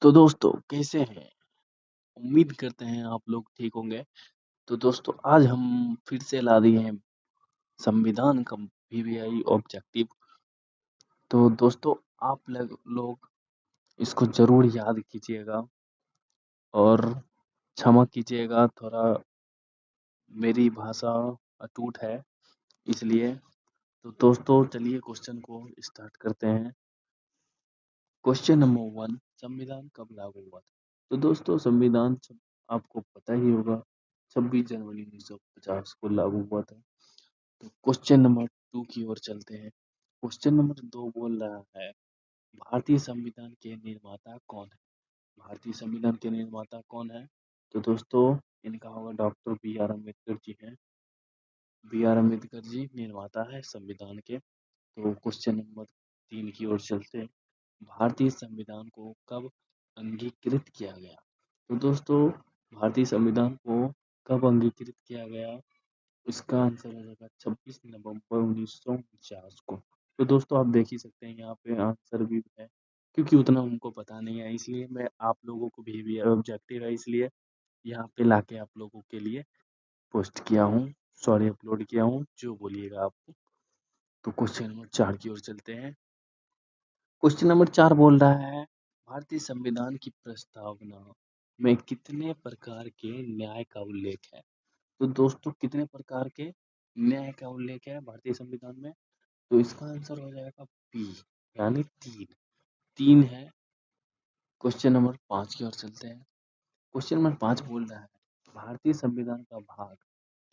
तो दोस्तों कैसे हैं? उम्मीद करते हैं आप लोग ठीक होंगे। तो दोस्तों आज हम फिर से ला दिए हैं संविधान का वीवीआई ऑब्जेक्टिव। तो दोस्तों आप लोग इसको जरूर याद कीजिएगा और क्षमा कीजिएगा, थोड़ा मेरी भाषा अटूट है इसलिए। तो दोस्तों चलिए क्वेश्चन को स्टार्ट करते हैं। क्वेश्चन नंबर 1, संविधान कब लागू हुआ था? तो दोस्तों आपको पता ही होगा, 26 जनवरी 1950 को लागू हुआ था। तो क्वेश्चन नंबर 2 की ओर चलते हैं। क्वेश्चन नंबर 2 बोल रहा है, भारतीय संविधान के निर्माता कौन है? भारतीय संविधान के निर्माता कौन है? तो दोस्तों इनका होगा doctor B R Ambedkar ji हैं। बी आर अम्बेडकर जी निर्माता है संविधान के। तो क्वेश्चन नंबर 3 की ओर चलते हैं। भारतीय संविधान को कब अंगीकृत किया गया? तो दोस्तों भारतीय संविधान को कब अंगीकृत किया गया? इसका आंसर हो जाएगा 26 नवंबर 1949 को। तो दोस्तों आप देख ही सकते हैं यहाँ पे आंसर भी है, क्योंकि उतना हमको पता नहीं है इसलिए मैं आप लोगों को भी ऑब्जेक्टिव है इसलिए यहाँ पे लाके आप लोगों के लिए पोस्ट किया हूँ, सॉरी अपलोड किया हूँ, जो बोलिएगा आपको। तो क्वेश्चन नंबर 4 की ओर चलते हैं। क्वेश्चन नंबर 4 बोल रहा है, भारतीय संविधान की प्रस्तावना में कितने प्रकार के न्याय का उल्लेख है? तो दोस्तों कितने प्रकार के न्याय का उल्लेख है भारतीय संविधान में? तो इसका आंसर हो जाएगा बी, यानी तीन। तीन है। क्वेश्चन नंबर 5 की ओर चलते हैं। क्वेश्चन नंबर 5 बोल रहा है, भारतीय संविधान का भाग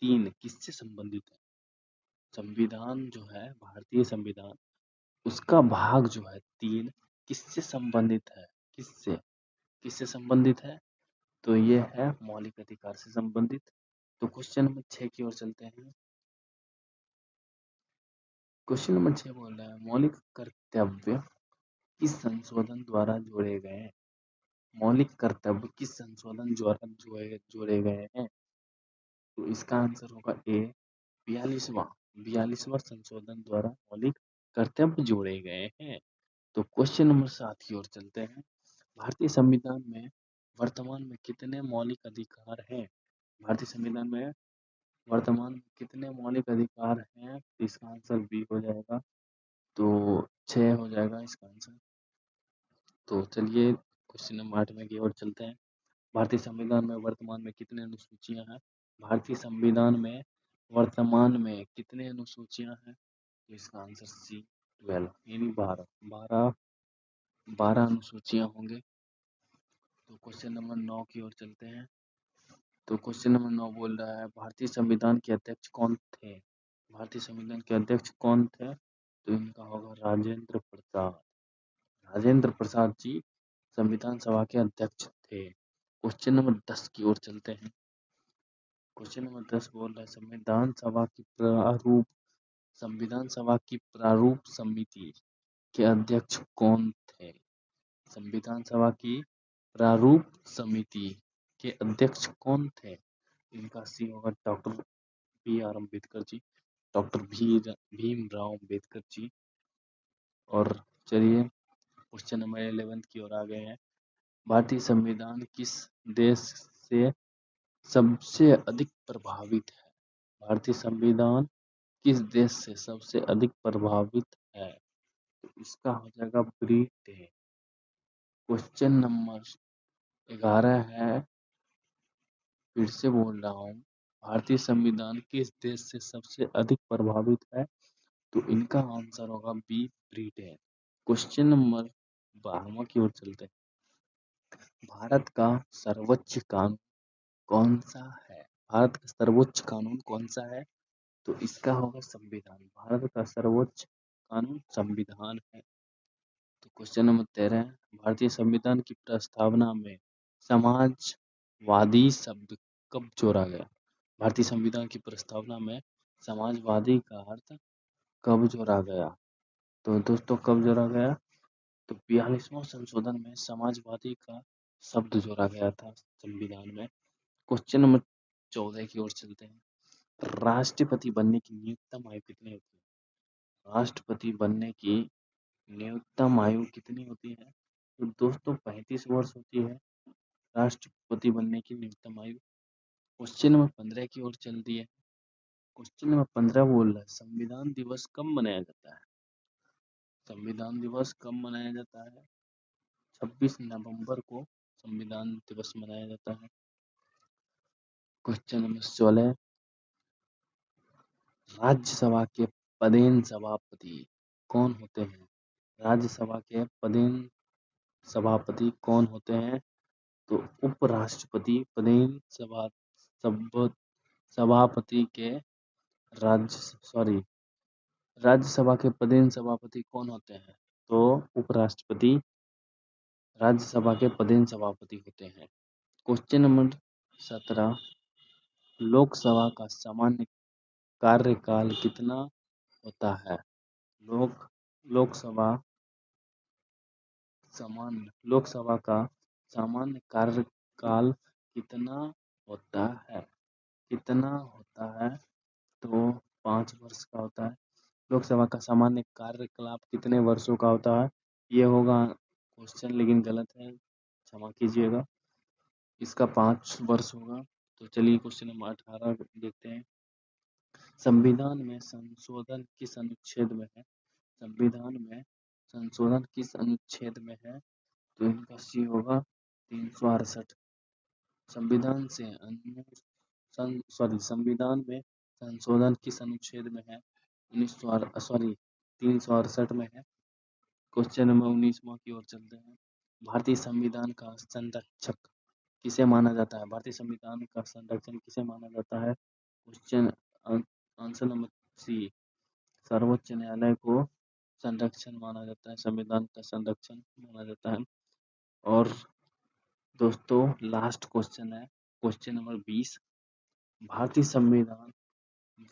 3 किससे संबंधित है? संविधान जो है भारतीय संविधान, उसका भाग जो है 3 किससे संबंधित है? किससे किससे संबंधित है? तो ये है मौलिक अधिकार से संबंधित। तो क्वेश्चन नंबर 6 की ओर चलते हैं। क्वेश्चन नंबर 6 बोल रहा है, मौलिक कर्तव्य किस संशोधन द्वारा जोड़े गए हैं? मौलिक कर्तव्य किस संशोधन द्वारा जोड़े गए हैं? तो इसका आंसर होगा ए, 42वां 42वां संशोधन द्वारा मौलिक कर्तव्य जोड़े गए हैं। तो क्वेश्चन नंबर 7 की ओर चलते हैं। भारतीय संविधान में वर्तमान में कितने मौलिक अधिकार हैं? भारतीय संविधान में वर्तमान में कितने मौलिक अधिकार हैं? तो इसका आंसर बी हो जाएगा। तो 6 हो जाएगा इसका आंसर। तो चलिए क्वेश्चन नंबर 8 की ओर चलते हैं। भारतीय संविधान में वर्तमान में कितने अनुसूचियां हैं? भारतीय संविधान में वर्तमान में कितने अनुसूचियां हैं? तो इसका आंसर सी, 12, यानी 12 12 12 अनुसूचियां होंगे। तो क्वेश्चन नंबर 9 की ओर चलते हैं। तो क्वेश्चन नंबर 9 बोल रहा है, भारतीय संविधान के अध्यक्ष कौन थे? भारतीय संविधान के अध्यक्ष कौन थे? तो इनका होगा राजेंद्र प्रसाद। राजेंद्र प्रसाद जी संविधान सभा के अध्यक्ष थे। क्वेश्चन नंबर 10 की ओर चलते हैं। क्वेश्चन नंबर 10 बोल रहा है, संविधान सभा की प्रारूप समिति के अध्यक्ष कौन थे? संविधान सभा की प्रारूप समिति के अध्यक्ष कौन थे? इनका सी होगा doctor B R Ambedkar ji, doctor Bhimrao Ambedkar ji. और चलिए क्वेश्चन नंबर 11 की ओर आ गए हैं। भारतीय संविधान किस देश से सबसे अधिक प्रभावित है? भारतीय संविधान किस देश से सबसे अधिक प्रभावित है? तो इसका हो जाएगा ब्रिटेन। क्वेश्चन नंबर 11 है, फिर से बोल रहा हूँ, भारतीय संविधान किस देश से सबसे अधिक प्रभावित है? तो इनका आंसर होगा बी, ब्रिटेन। क्वेश्चन नंबर 12 की ओर चलते हैं। भारत का सर्वोच्च कानून कौन सा है? भारत का सर्वोच्च कानून कौन सा है? तो इसका होगा संविधान। भारत का सर्वोच्च कानून संविधान है। तो क्वेश्चन नंबर 13, भारतीय संविधान की प्रस्तावना में समाजवादी शब्द कब जोड़ा गया? भारतीय संविधान की प्रस्तावना में समाजवादी का अर्थ कब जोड़ा गया? तो दोस्तों कब जोड़ा गया? तो 42वां संशोधन में समाजवादी का शब्द जोड़ा गया था संविधान में। क्वेश्चन नंबर 14 की ओर चलते हैं। राष्ट्रपति बनने की न्यूनतम आयु कितनी होती है? राष्ट्रपति बनने की न्यूनतम आयु कितनी होती है? तो दोस्तों 35 वर्ष होती है राष्ट्रपति बनने की न्यूनतम आयु। क्वेश्चन नंबर 15 की ओर चलती है। क्वेश्चन नंबर 15 बोल रहा है संविधान दिवस कब मनाया जाता है। संविधान दिवस कब मनाया जाता है? 26 नवंबर को संविधान दिवस मनाया जाता है। क्वेश्चन नंबर 16 राज्यसभा के पदेन सभापति कौन होते हैं? राज्यसभा के पदेन सभापति कौन होते हैं? तो उपराष्ट्रपति पदेन सभापति के राज्यसभा के पदेन सभापति कौन होते हैं? तो उपराष्ट्रपति राज्यसभा के पदेन सभापति होते हैं। क्वेश्चन नंबर 17 लोकसभा का सामान्य कार्यकाल कितना होता है? लोकसभा का सामान्य कार्यकाल कितना होता है? तो 5 वर्ष का होता है। लोकसभा का सामान्य कार्यकाल कितने वर्षों का होता है? ये होगा क्वेश्चन लेकिन गलत है, क्षमा कीजिएगा। इसका 5 वर्ष होगा। तो चलिए क्वेश्चन नंबर 18 देखते हैं। संविधान में संशोधन किस अनुच्छेद में है? संविधान में संशोधन किस अनुच्छेद में है? तो इनका सी होगा 368। संविधान में संशोधन किस अनुच्छेद में है? 368 में है। क्वेश्चन नंबर 19वां की ओर चलते हैं। भारतीय संविधान का संरक्षक किसे माना जाता है? भारतीय संविधान का संरक्षण किसे माना जाता है? क्वेश्चन आंसर नंबर सी सर्वोच्च न्यायालय को संरक्षण माना जाता है, संविधान का संरक्षण माना जाता है। और दोस्तों लास्ट क्वेश्चन है क्वेश्चन नंबर 20 भारतीय संविधान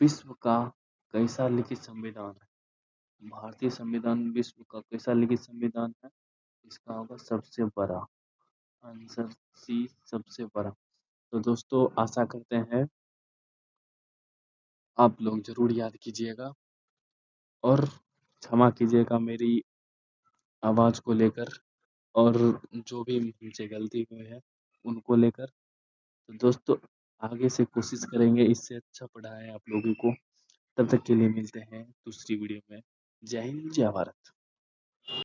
विश्व का कैसा लिखित संविधान है? भारतीय संविधान विश्व का कैसा लिखित संविधान है? इसका होगा सबसे बड़ा। आंसर सी सबसे बड़ा। तो दोस्तों आशा करते हैं आप लोग जरूर याद कीजिएगा और क्षमा कीजिएगा मेरी आवाज को लेकर और जो भी मुझसे गलती हुई है उनको लेकर। तो दोस्तों आगे से कोशिश करेंगे इससे अच्छा पढ़ाएं आप लोगों को। तब तक के लिए मिलते हैं दूसरी वीडियो में। जय हिंद जय भारत।